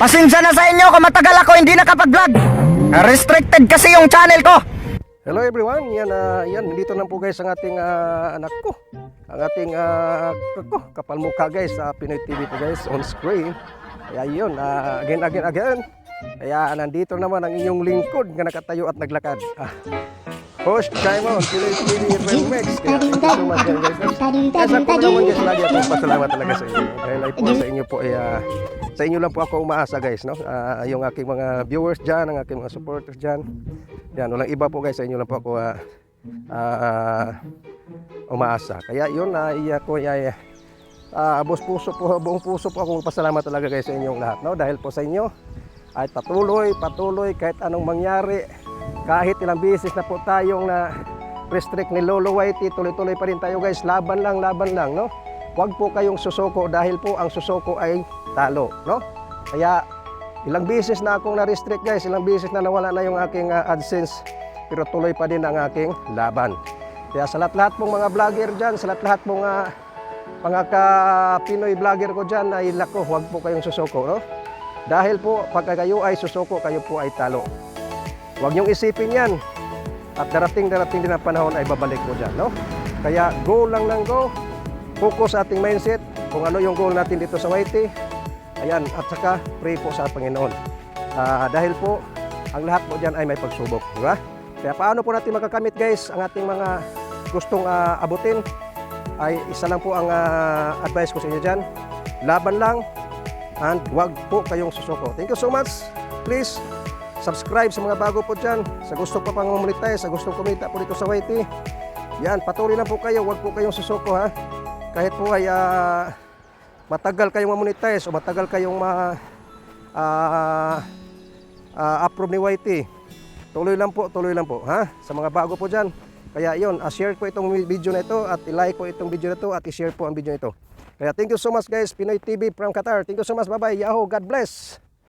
Pasensya na sa inyo kung matagal ako hindi nakapag-vlog. Restricted kasi yung channel ko. Hello everyone, yan dito na po guys ang ating anak ko. Ang ating kapal mukha guys sa Pinoy TV po guys on screen. Kaya yun, again. Kaya nandito naman ang inyong lingkod na nakatayo at naglakad. Host Jaimon, Pinoy TV Remix. Kaya thank you so much guys. Kaya po naman guys, lagi akong pasalamat talaga sa inyo. Dahil ay po sa inyo po ay sa inyo lang po ako umaasa guys, no? Yung aking mga viewers dyan, ang aking mga supporters dyan. Yan, walang iba po guys, sa inyo lang po ako umaasa. Kaya yun, buong puso po akong pasalamat talaga guys sa inyong lahat, no? Dahil po sa inyo ay patuloy kahit anong mangyari, kahit ilang beses na po tayong na restrict ni Lolo Whitey, tuloy-tuloy pa rin tayo guys, laban lang, no? Huwag po kayong susuko dahil po ang susuko ay talo, no? Kaya ilang beses na akong na-restrict guys, ilang beses na nawala na yung aking AdSense, pero tuloy pa din ang aking laban. Kaya sa lahat-lahat pong mga vlogger dyan, sa lahat-lahat pong mga ka-Pinoy vlogger ko dyan, ay lako, huwag po kayong susuko, no? Dahil po, pagka kayo ay susuko, kayo po ay talo. Huwag niyong isipin yan. At darating din ang panahon ay babalik ko dyan, no? Kaya go lang ng go. Focus sa ating mindset kung ano yung goal natin dito sa Whitey. Ayan, at saka pray po sa Panginoon. Dahil po, ang lahat po dyan ay may pagsubok, di ba? Kaya paano po natin makakamit guys ang ating mga gustong abutin? Ay isa lang po ang advice ko sa inyo dyan. Laban lang, and huwag po kayong susuko. Thank you so much. Please, subscribe sa mga bago po dyan. Sa gusto pa pang monetize, sa gustong kumita po dito sa Whitey. Yan, patuloy lang po kayo. Huwag po kayong susuko ha. Kahit po ay matagal kayong ma-monetize o matagal kayong approve ni Whitey. Tuloy lang po ha. Sa mga bago po dyan. Kaya yun, share po itong video na ito at i-like po itong video na ito at i-share po ang video na ito. Kaya thank you so much guys, Pinoy TV from Qatar. Thank you so much, bye bye, Yahoo, God bless.